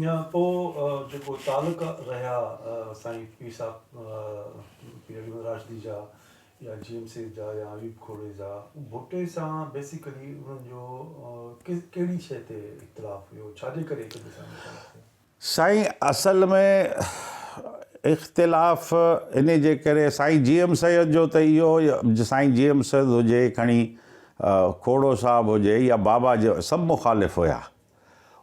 पोइ जेको तालुक रहिया साईं पीर साहिबु पीर अली राशदी जा या GMC जा या अयूब खोड़े जा भुट्टे सां बेसिकली उन्हनि जो कहिड़ी शइ ते इख़्तिलाफ़ु हुयो, छाजे करे हिक ॿिए सां इख़्तिलाफ़ु थियो? साईं असल में इख़्तिलाफ़ इन जे करे साईं GM सैयद जो त इहो साईं GM सैयद हुजे खणी खोड़ो साहिबु हुजे या बाबा जो सभु मुख़ालिफ़ हुया।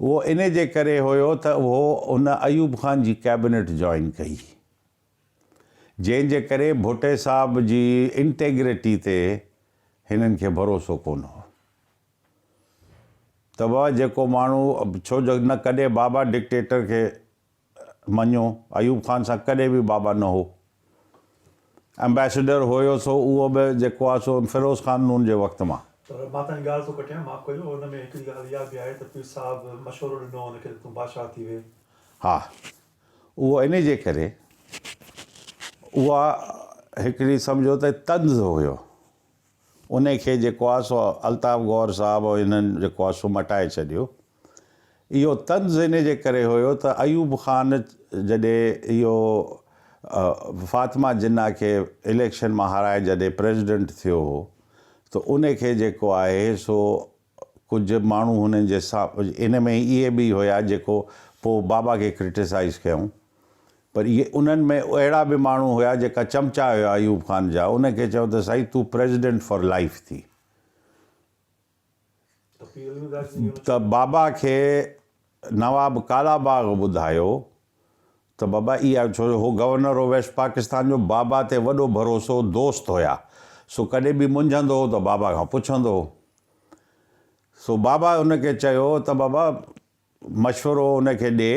उहो इन जे करे हुयो त उहो उन अयूब ख़ान जी कैबिनेट जॉइन कई, जंहिंजे करे भुट्टे साहिब जी इंटेग्रिटी ते हिननि खे भरोसो कोन हो। त उहा जेको माण्हू छो जो न कॾहिं बाबा डिक्टेटर खे मञियो, अयूब ख़ान सां कॾहिं बि बाबा न हो। एम्बेसडर हुयो सो उहो बि जेको आहे सो फिरोज़ ख़ान नून जे वक़्त मां। पर मां तव्हांजी ॻाल्हि थो कटियां, माफ़ कजो, हुन में हिकिड़ी ॻाल्हि इहा बि आहे त पीर साहिबु मशवरो ॾिनो हुनखे तूं बादशाह थी वे। हा, उहो इन जे करे उहा हिकिड़ी सम्झो त तंज़ हुयो, उन खे जेको आहे सो अल्ताफ़ गौर साहिबु हिननि जेको आहे सो मटाए छॾियो। इहो तंज़ इन जे करे हुयो त अयूब ख़ान जॾहिं इहो फ़ातिमा जिन्ना खे इलेक्शन मां हाराए जॾहिं प्रेसिडेंट थियो हो त उन खे जेको आहे सो कुझु माण्हू हुननि जे सां इन में इहे बि हुया जेको पोइ बाबा खे क्रिटिसाइज़ कयूं, पर इहे उन्हनि में अहिड़ा बि माण्हू हुया जेका चमचा हुया अयूब ख़ान जा, उनखे चयो त साईं तूं प्रेसिडेंट फॉर लाइफ थी। त बाबा खे नवाब कालाबाग ॿुधायो त बाबा इहा, छो जो हो गवर्नर हो वेस्ट पाकिस्तान जो, बाबा ते वॾो भरोसो, दोस्त हुया, सो कॾहिं बि मुंझंदो हो त बाबा खां पुछंदो हो। सो बाबा उनखे चयो त बाबा मशवरो उनखे ॾे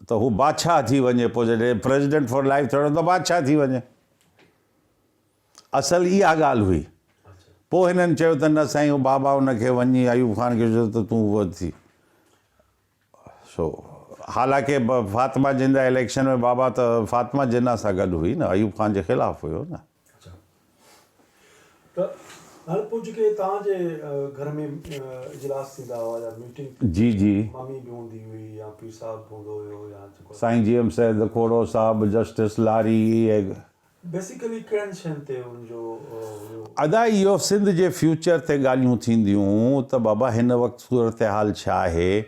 त हू बादशाह थी वञे, पोइ जॾहिं प्रेसिडेंट फॉर लाइफ थियो त बादशाह थी वञे। असल इहा ॻाल्हि हुई। पोइ हिननि चयो त न साईं, उहो बाबा उनखे वञी अयूब ख़ान खे चयो त तूं उहो थी। सो हालांकि फ़ातिमा जिन्ना इलेक्शन में बाबा त फ़ातिमा जिन्ना सां गॾु हुई न, अयूब ख़ान जे ख़िलाफ़ु हुयो न। त हाणे पोइ जेके तव्हांजे घर में इजलास थींदा हुआ या मीटिंग, जी जी, मम्मी बि हूंदी हुई या पीर साहिबु हूंदो हुयो या जेको साईं GM सैयद, खोड़ो साहिबु, जस्टिस लारी, इहे बेसिकली कहिड़नि शयुनि ते हुनजो अदा इहो सिंध जे फ्यूचर ते ॻाल्हियूं थींदियूं त बाबा हिन वक़्तु सूरत हाल छा आहे,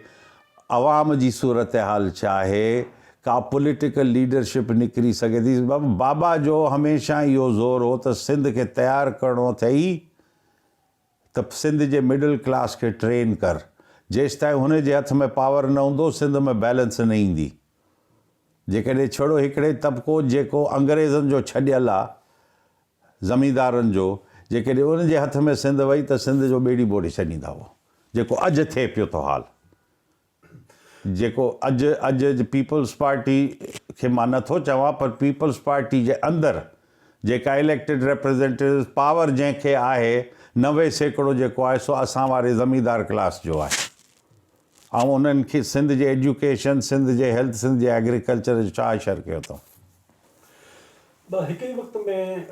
अवाम जी सूरत हाल छा आहे, का पॉलिटिकल लीडरशिप निकिरी सघे थी। बाबा जो हमेशह इहो ज़ोर हो त सिंध खे तयारु करिणो अथई त सिंध जे मिडल क्लास खे ट्रेन कर, जेसि ताईं हुन जे हथ में पावर न हूंदो सिंध में बैलेंस न ईंदी। जेकॾहिं छड़ो हिकिड़े तबिको जेको अंग्रेज़नि जो छॾियल आहे ज़मींदारनि जो, जेकॾहिं उनजे हथ में सिंध वई त सिंध जो ॿेड़ी ॿोड़े छॾींदा हुआ, जेको अॼु थिए पियो थो हाल। जेको अॼु पीपल्स पार्टी खे मां नथो चवां, पर पीपल्स पार्टी जे अंदरि जेका इलेक्टेड रिप्रेज़ेंटेटिव पावर जंहिंखे आहे 90% जेको आहे सो असां वारे ज़मींदार क्लास जो आहे। ऐं उन्हनि खे सिंध जे एजुकेशन, सिंध जे हेल्थ, सिंध जे एग्रीकल्चर जो छा असर कयो अथऊं। हिकु ई वक़्त में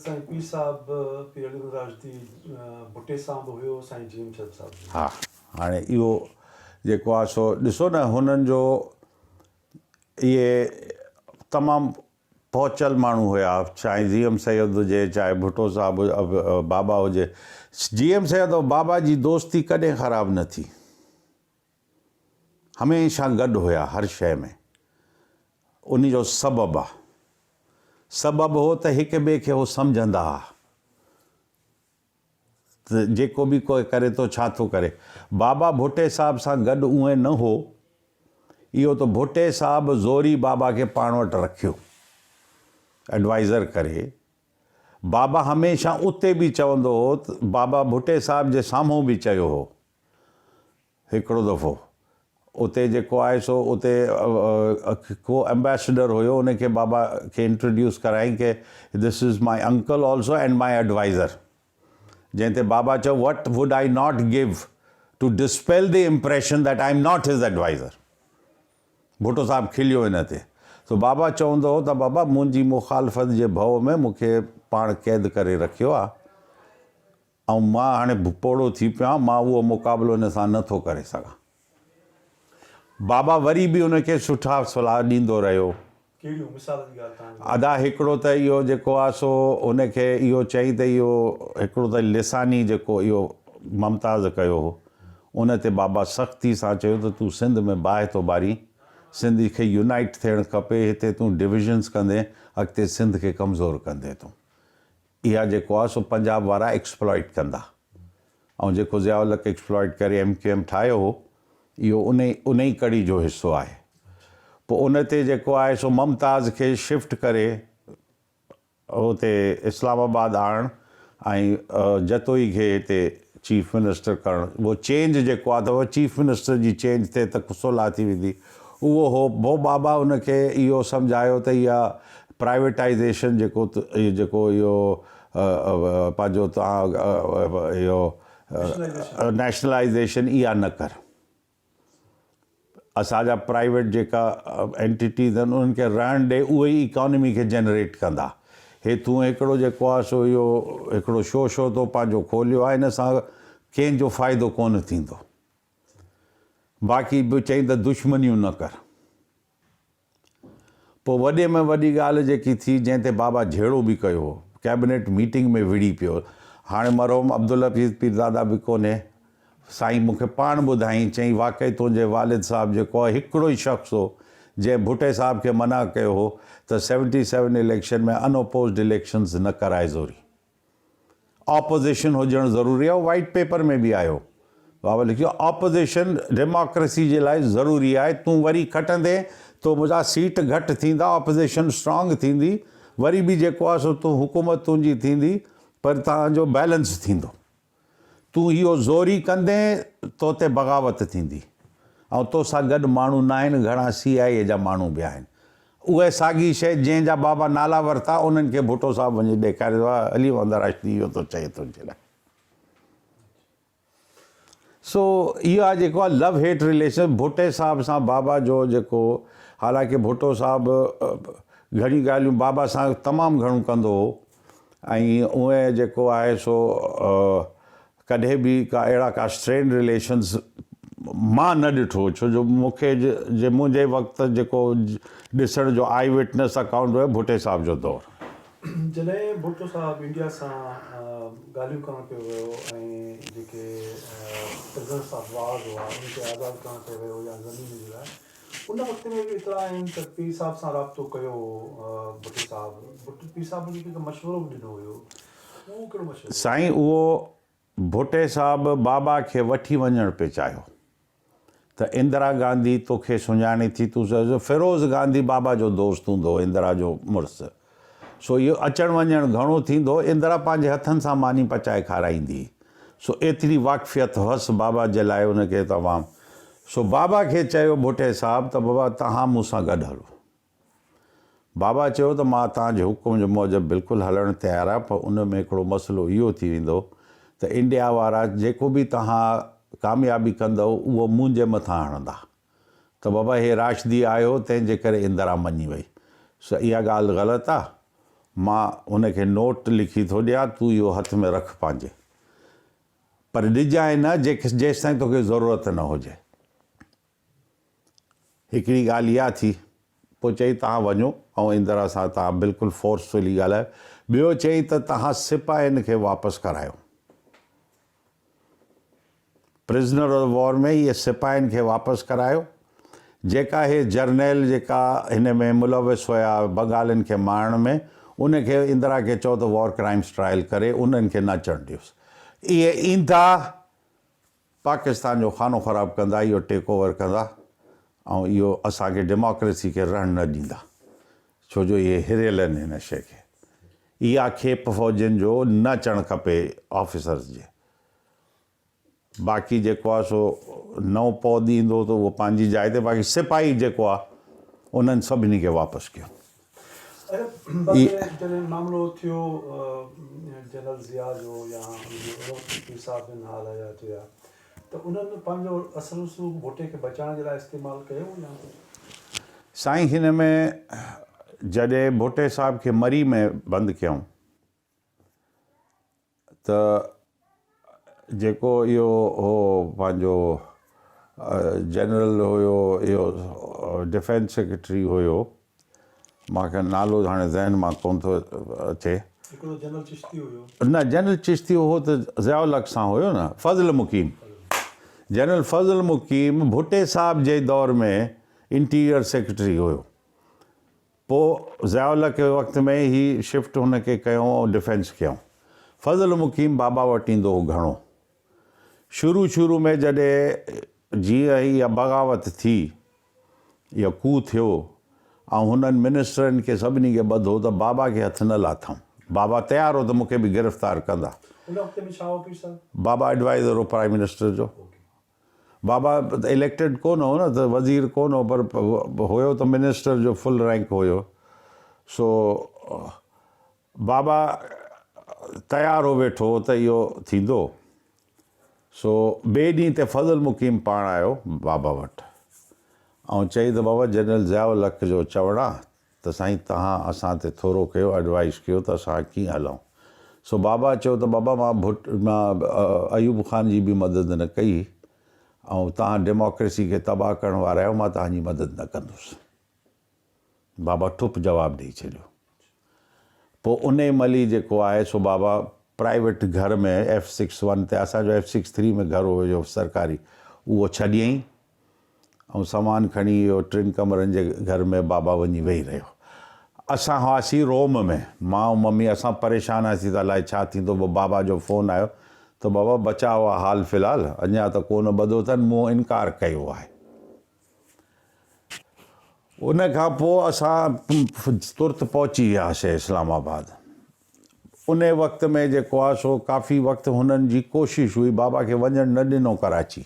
साईं पीर साहिबु, पीर अली राशदी, भुट्टे साहिबु हुयो, साईं GM सैयद साहिबु। हा, हाणे इहो जेको आहे सो ॾिसो न, हुननि जो इहे तमामु पहुचल माण्हू हुया, चाहे GM सैयद हुजे, चाहे भुट्टो साहिबु बाबा हुजे। GM सैयद और बाबा जी दोस्ती कॾहिं ख़राबु न थी, हमेशह गॾु हुया हर शइ में। उन जो सबबु आहे, सबबु हो त हिक ॿिए खे हो सम्झंदा हुआ त जेको बि कोई करे थो छा थो करे। बाबा भुट्टे साहिब सां गॾु उहे न हो, इहो त भुट्टे साहिबु ज़ोरी बाबा खे पाण वटि रखियो एडवाइज़र करे। बाबा हमेशह उते बि चवंदो हो त बाबा भुट्टे साहिब जे साम्हूं बि चयो हो हिकिड़ो दफ़ो, उते जेको आहे सो उते को एम्बेसडर हुयो, उनखे बाबा खे इंट्रोड्यूस कराई कि this is my uncle also and my adviser, जंहिं ते बाबा चयो what would I not give to dispel the impression that I am not his adviser. Bhutto साहिबु खिलियो हिन ते। सो बाबा चवंदो हो त बाबा मुंहिंजी मुखालफ़त जे भउ में मूंखे पाण क़ैद करे रखियो आहे, ऐं मां हाणे पोड़ो थी पियो आहियां, मां उहो मुक़ाबिलो हिन सां नथो करे सघां। बाबा वरी बि उनखे सुठा सलाह ॾींदो रहियो। कहिड़ियूं मिसाल जी ॻाल्हि तव्हां अदा हिकिड़ो त इहो जेको आहे सो उनखे इहो चई त इहो हिकिड़ो त लिसानी जेको इहो मुमताज़ कयो हो, उन ते बाबा सख़्ती सां चयो त तूं सिंध में बाहि थो ॿारी, सिंध खे यूनाइट थियणु खपे, हिते तूं डिविजन्स कंदे अॻिते सिंध खे कमज़ोर कंदे तूं। इहा जेको आहे सो पंजाब वारा एक्सप्लॉइट कंदा, ऐं जेको ज़ियाउल एक्सप्लॉइट करे MQM ठाहियो हो, इहो उन ई कड़ी जो हिसो आहे। पोइ उन ते जेको आहे सो मुमताज़ खे शिफ्ट करे हुते इस्लामाबाद आणणु ऐं जतोई खे हिते चीफ मिनिस्टर करणु, उहो चेंज जेको आहे त उहो चीफ मिनिस्टर जी चेंज थिए त सोला थी वेंदी, उहो हो। पोइ बाबा उनखे इहो सम्झायो त इहा प्राइवेटाइज़ेशन जेको इहो पंहिंजो तव्हां इहो नेशनलाइज़ेशन इहा न कर। असांजा प्राइवेट जेका एंटिटीज़ आहिनि उन्हनि खे रहण ॾे, उहे ई इकॉनमी खे जनरेट कंदा। हे तूं हिकिड़ो जेको आहे सो इहो हिकिड़ो शो तो पंहिंजो खोलियो आहे, हिन सां कंहिंजो फ़ाइदो कोन थींदो। बाक़ी बि चई त दुश्मनियूं न कर। पोइ वॾे में वॾी ॻाल्हि जेकी थी, जंहिं ते बाबा जहिड़ो बि कयो हो, कैबिनेट मीटिंग में विड़ी पियो। हाणे मरहूम अब्दुल हफीज़ पीरज़ादा बि कोन्हे, साईं मूंखे पाण ॿुधाईं, चई वाक़ई तुंहिंजे वालिद साहिबु जेको आहे हिकिड़ो ई शख़्स हो जंहिं भुटे साहिब खे मना कयो हो त 77 इलेक्शन में अनअपोज़्ड इलेक्शन्स न कराए ज़रूरी, ऑपोज़िशन हुजणु ज़रूरी आहे। वाइट पेपर में बि आयो, बाबा लिखियो ऑपोज़िशन डेमोक्रेसी जे लाइ ज़रूरी आहे। तूं वरी खटंदे तो मुंहिंजा सीट घटि थींदा, ऑपोज़िशन स्ट्रॉन्ग थींदी, वरी बि जेको आहे सो तूं हुकूमत तुंहिंजी थींदी, पर तव्हांजो बैलेंस थींदो। तूं इहो ज़ोरी कंदे तो ते बग़ावत थींदी, ऐं तोसां गॾु माण्हू न आहिनि, घणा CIA जा माण्हू बि आहिनि। उहे साॻी शइ जंहिंजा बाबा नाला वरिता उन्हनि खे भुट्टो साहिबु वञी ॾेखारियो आहे, हली वंदा राष्ट्री इहो थो चए तुंहिंजे लाइ। सो इहा जेको आहे लव हेट रिलेशन भुट्टे साहिब सां बाबा जो जेको, हालांकि भुट्टो साहिबु घणी ॻाल्हियूं बाबा सां तमामु घणो कंदो हो, ऐं उहे जेको आहे सो कॾहिं बि अहिड़ा स्ट्रेन रिलेशन्स मां न ॾिठो, छो जो मूंखे मुंहिंजे वक़्तु जेको ॾिसण जो आई विटनेस अकाउंट हुयो भुट्टे साहिब जो दौरु। जॾहिं भुट्टो साहिबु इंडिया सां ॻाल्हियूं करणु पियो वियो ऐं जेके प्रेज़ेंस ऑफ वार्स हुआ उनखे आज़ादु करणु पियो वियो या ज़मीन जे लाइ, उन वक़्त में बि इतला आहिनि त पीर साहिब सां राब्तो कयो भुट्टे साहिबु। पीर साहिब मूंखे हिकु मशवरो बि ॾिनो हुयो, उहो कहिड़ो मशवरो? साईं उहो भुट्टे साहिबु बाबा खे वठी वञणु पियो चाहियो त इंदिरा गांधी तोखे सुञाणे थी, तूं फिरोज़ गांधी बाबा जो दोस्त हूंदो, इंदिरा जो मुड़ुसु। सो इहो अचणु वञणु घणो थींदो, इंदिरा पंहिंजे हथनि सां मानी पचाए खाराईंदी। सो एतिरी वाक़फ़ियत हुअसि बाबा जे लाइ उनखे तमामु। सो बाबा खे चयो भुट्टे साहिबु त बाबा तव्हां मूंसां गॾु हलो। बाबा चयो त मां तव्हांजे हुकुम जो मूजिबि बिल्कुलु हलणु तयारु आहे, पर उन में हिकिड़ो मसइलो इहो थी वेंदो त इंडिया वारा जेको बि तव्हां कामयाबी कंदव उहो मुंहिंजे मथां हणंदा। त बाबा हे राशिदी आयो तंहिंजे करे इंदिरा मञी वई। सो इहा ॻाल्हि ग़लति आहे, मां उनखे नोट लिखी थो ॾियां, तूं इहो हथ में रख पंहिंजे, पर ॾिजांइ न जेसि ताईं तोखे ज़रूरत न हुजे। हिकिड़ी ॻाल्हि इहा थी। पोइ चई तव्हां वञो ऐं इंदिरा सां तव्हां बिल्कुलु फोर्सफुली ॻाल्हायो। ॿियो चई त तव्हां सिपाहियुनि खे वापसि करायो। प्रिज़नर ऑफ वॉर में इहे सिपाहियुनि खे वापसि करायो। जेका हे जर्नैल जेका हिन में मुलविस हुया बंगालियुनि खे मारण में, उनखे इंदिरा खे चयो त वॉर क्राइम्स ट्रायल करे उन्हनि खे न अचणु ॾियोसि। इहे ईंदा पाकिस्तान जो खानो ख़राबु कंदा, इहो टेक ओवर कंदा ऐं इहो असांखे डेमोक्रेसी खे रहणु न ॾींदा, छो जो इहे हिरियल आहिनि हिन शइ खे। इहा खेप फ़ौजियुनि जो न अचणु खपे ऑफिसर्स जे। बाक़ी जेको आहे सो नओं पौध ईंदो त उहो पंहिंजी जाइ ते, बाक़ी सिपाही जेको आहे उन्हनि सभिनी खे वापसि कयो। जॾहिं मामिलो थियो जनरल ज़िया जो या पीर साहिब जिन हाल जा थिया, त उन्हनि पंहिंजो असुलु रसूख़ भुट्टे खे बचाइण जे लाइ इस्तेमालु कयो या? साईं हिन में जॾहिं भुट्टे साहिब खे मरी में बंदि कयूं त जेको इहो हो पंहिंजो जनरल हुयो इहो डिफेंस सेक्रेटरी हुयो, मूंखे नालो हाणे ज़हन मां कोन थो अचे। हिकिड़ो जनरल चिश्ती हुयो। न, जनरल चिश्ती हो त ज़ियाउल हक़ सां हुयो न, फज़ल मुक़ीम। जनरल फज़ल मुक़ीम भुट्टे साहब जे दौर में इंटीरियर सेक्रेटरी हुयो। पोइ ज़ियाउल हक़ जे वक़्त में ही शिफ्ट हुनखे कयूं ऐं डिफेंस कयूं। फज़ल मुक़ीम बाबा वटि ईंदो हो घणो। शुरू में जॾहिं जीअं इहा बग़ावत थी, इहा कू थियो ऐं हुननि मिनिस्टरनि खे सभिनी खे ॿधो त बाबा खे हथु न लाथऊं। बाबा तयारु हो त मूंखे बि गिरफ़्तार कंदा। उन वक़्त में छा हो पीर साहब? बाबा एडवाइज़र हो प्राइम मिनिस्टर जो। बाबा इलेक्टेड कोन हो न, त वज़ीर कोन हो, पर हुयो त मिनिस्टर जो फुल रैंक हुयो। सो बाबा तयारु हो वेठो त इहो थींदो। सो ॿिए ॾींहं ते फज़ल मुक़ीम पाण आयो बाबा वटि ऐं चई त बाबा जनरल ज़ियाउल हक़ जो चवणु आहे त साईं तव्हां असां ते थोरो कयो, एडवाइस कयो त असां कीअं हलूं। सो बाबा चयो त बाबा मां अयूब ख़ान जी बि मदद न कई ऐं तव्हां डेमोक्रेसी खे तबाह करण वारा आहियो, मां तव्हांजी मदद न कंदुसि। बाबा ठुप जवाबु ॾेई छॾियो। पोइ उन महिल ई जेको आहे सो बाबा प्राइवेट घर में F61 ते, असांजो F63 में घर हुयो सरकारी, उहो छॾियईं ऐं सामान खणी इहो 3 कमरनि जे घर में बाबा वञी वेही रहियो। असां हुआसीं रोम में, मां ऐं मम्मी, असां परेशान हुआसीं त अलाए छा थींदो। पोइ बाबा जो फ़ोन आयो त बाबा बचाव आहे हाल फ़िलहालु, अञा त कोन ॿधो अथनि, मूं इनकार कयो आहे। उन खां पोइ असां तुर्त पहुची वियासीं इस्लामाबाद। उन वक़्त में जेको आहे सो काफ़ी वक़्तु हुननि जी कोशिशि हुई, बाबा खे वञणु न ॾिनो कराची।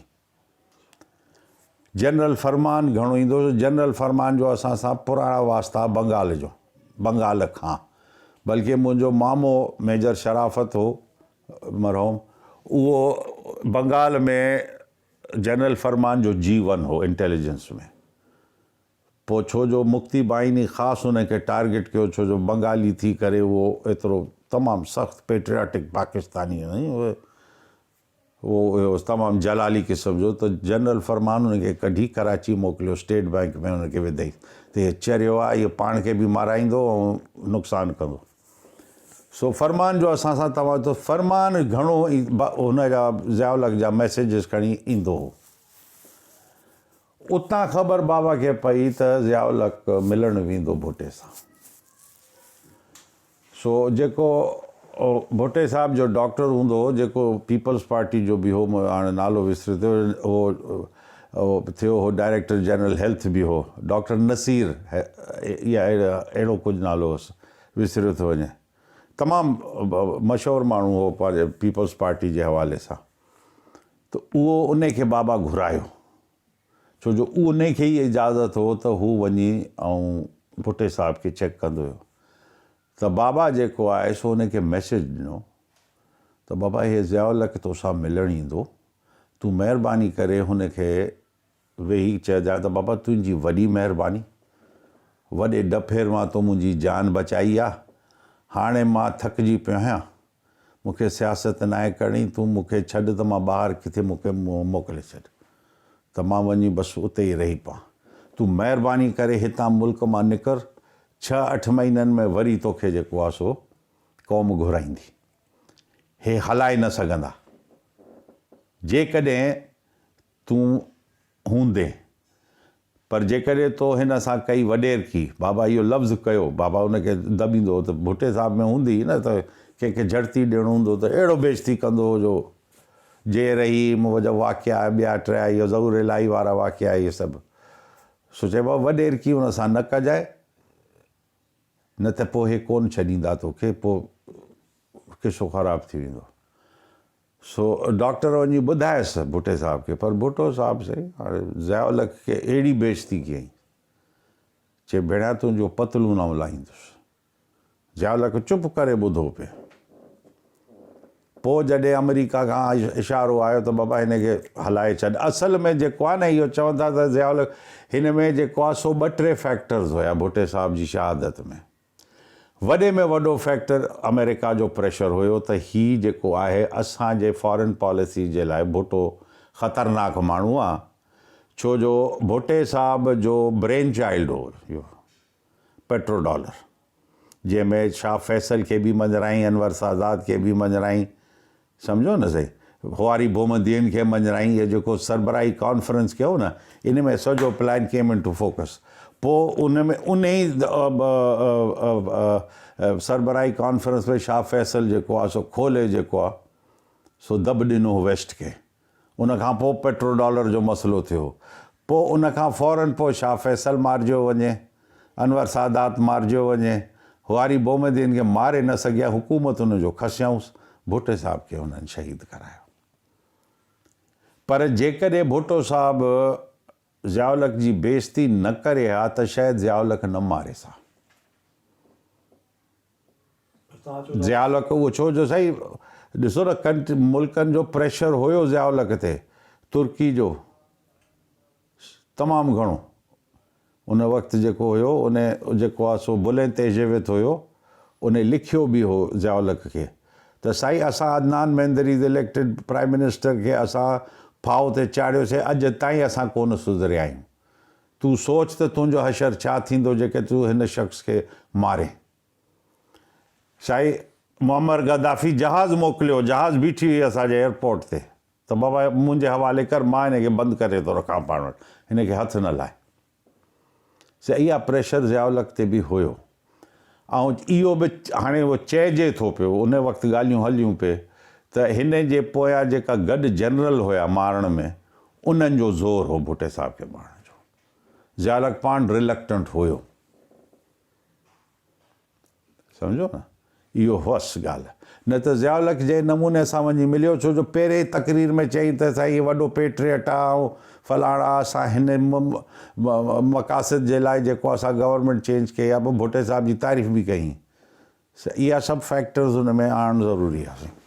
जनरल फरमान घणो ईंदो हुओ। जनरल फरमान जो असां सां पुराणा वास्ता बंगाल जो, बंगाल खां, बल्कि मुंहिंजो मामो मेजर शराफ़त हो मरहूम, उहो बंगाल में जनरल फरमान जो G1 हो इंटेलिजेंस में। पोइ छो जो मुक्ति बाहिनी ख़ासि हुनखे टारगेट कयो, छो जो बंगाली थी करे उहो एतिरो तमामु सख़्तु पेट्रियाटिक पाकिस्तानी हुई, उहो तमामु जलाली क़िस्म जो। त जनरल फरमान हुनखे कढी कराची मोकिलियो, स्टेट बैंक में हुनखे विधई त इहे चरियो आहे, इहो पाण खे बि माराईंदो ऐं नुक़सानु कंदो। सो फरमान जो असां सां तव्हां त फरमान घणो हुनजा ज़ियाउल हक़ जा मैसेजिस खणी ईंदो हो। उतां ख़बर बाबा खे पई त ज़ियाउल हक़ मिलणु वेंदो भुट्टे सां। सो जेको भुट्टे साहब जो डॉक्टर हूंदो हो, जेको पीपल्स पार्टी जो बि हो, हाणे नालो विसरियो थियो, उहो थियो हो डायरेक्टर जनरल हेल्थ बि हो, डॉक्टर नसीर या अहिड़ो कुझु नालो हुअसि, विसरियो थो वञे। तमामु मशहूरु माण्हू हो पंहिंजे पीपल्स पार्टी जे हवाले सां। त उहो उन खे बाबा घुरायो, छो जो उन खे ई इजाज़त हो त हू वञी ऐं भुट्टे साहब खे चेक कंदो हुयो। त बाबा जेको आहे सो हुनखे मैसेज ॾिनो त बाबा इहे ज़ियाउल हक़ तोसां मिलणु ईंदो, तूं महिरबानी करे हुनखे वेही चइजांइ त बाबा तुंहिंजी वॾी महिरबानी, वॾे डफेर मां तो मुंहिंजी जान बचाई आहे। हाणे मां थकिजी पियो आहियां, मूंखे सियासत न आहे करणी, तूं मूंखे छॾ त मां ॿाहिरि किथे मूंखे मोकिले छॾ त मां वञी बसि उते ई रही पवां। तूं महिरबानी करे हितां मुल्क मां निकर, 6-8 महीननि में वरी तोखे जेको आहे सो क़ौम घुराईंदी। हे हलाए न सघंदा जेकॾहिं तूं हूंदे, पर जेकॾहिं तो हिन सां कई वॾेरकी, बाबा इहो लफ़्ज़ कयो, बाबा हुनखे दॿींदो त भुट्टे साहब में हूंदी न, त कंहिंखे झड़ती ॾियणो हूंदो त अहिड़ो बेइज़ती कंदो हो जो जे रहीम जा वाक़िया ॿिया टिया, इहो ज़हूर इलाही वारा वाक़िया, इहे सभु। सो चइबो आहे वॾेरकी हुन सां न कजाए, न त पोइ हे कोन छॾींदा तोखे, पोइ किसो ख़राबु थी वेंदो। सो डॉक्टर वञी ॿुधायसि भुट्टे साहब खे, पर भुट्टो साहब से हाणे ज़ियाउल हक़ खे अहिड़ी बेइज़ती कयईं, चए भेणा तुंहिंजो पतलू न लाहींदुसि। ज़ियाउल हक़ चुप करे ॿुधो पियो। पोइ जॾहिं अमेरिका खां इशारो आयो त बाबा हिनखे हलाए छॾ। असल में जेको आहे न, इहो चवंदा त ज़ियाउल हक़, हिन में जेको आहे सो 2-3 फैक्टर्स हुया भुट्टे साहब जी शहादत में। वॾे में वॾो फैक्टर अमेरिका जो प्रेशर हुयो त हीउ जेको आहे असांजे फॉरेन पॉलिसी जे लाइ भुट्टो ख़तरनाक माण्हू आहे, छो जो भुट्टे साहब जो ब्रेन चाइल्ड हो इहो पेट्रो डॉलर, जंहिंमें शाह फैसल खे बि मंझराई, अनवर सादात खे बि मंझराई, सम्झो न सही, हुआरी बोमदीन खे मंझराई, इहो जेको सरबराही कॉन्फ्रेंस कयो न, इन में सॼो प्लान केम इन टू फोकस। पोइ उन में उन ई सरबराही कॉन्फ्रेंस में शाह फैसल जेको आहे सो खोले जेको आहे सो दॿ ॾिनो वेस्ट खे। उन खां पोइ पेट्रो डॉलर जो मसइलो थियो। पोइ उन खां फ़ौरन पोइ शाह फैसल मारिजियो वञे, अनवर सादात मारिजियो वञे, हुआरी बोमदीन खे मारे न सघिया, हुकूमत उनजो खसियाऊंसि, भुट्टे साहब खे उन्हनि शहीद करायो। पर जेकॾहिं भुट्टो साहब ज़ियाउल जी बेइज़्ती न करे हा त शायदि ज़ियाउल न मारे सा। ज़ियाउल उहो छो जो साईं ॾिसो न मुल्कनि जो प्रेशर हुयो ज़ियाउल ते, तुर्की जो तमामु घणो। उन वक़्तु जेको हुयो उन जेको आहे सो बुलें तेजेवित हुयो, उन लिखियो बि हो ज़ियाउल खे त साईं असां अदनान मेंदरीज़ इलेक्टेड प्राइम मिनिस्टर खे असां फाउ ते चाढ़ियोसीं, अॼु ताईं असां कोन सुधरिया आहियूं। तूं सोच त तुंहिंजो हशर छा थींदो जेके तूं हिन शख़्स खे मारे। साईं मुअम्मर गद्दाफ़ी जहाज़ मोकिलियो, जहाज़ बीठी हुई असांजे एयरपोर्ट ते, त बाबा मुंहिंजे हवाले कर, मां हिन खे बंदि करे थो रखां पाण वटि, हिन खे हथु न लाइ। इहा प्रेशर ज़ियाउल ते बि हुयो। ऐं इहो बि हाणे उहो चइजे थो पियो, उन वक़्तु ॻाल्हियूं हलियूं पिए त हिन जे पोयां जेका गॾु जनरल हुया मारण में, उन्हनि जो ज़ोर हो भुट्टे साहब खे मारण जो। ज़ियाउल पाण रिलक्टेंट हुयो, सम्झो न, इहो हुअसि ॻाल्हि। न त ज़ियाउल जे नमूने सां वञी मिलियो, छो जो पहिरें तक़रीर में चई त साईं हीउ वॾो पेट्रियट आहे, ऐं फलाणा असां हिन मक़ासिद जे लाइ जेको असां गवर्नमेंट चेंज कई आहे, पोइ भुट्टे साहब जी तारीफ़ बि कई। इहा सभु फैक्टर्स हुन में आणणु ज़रूरी आहे।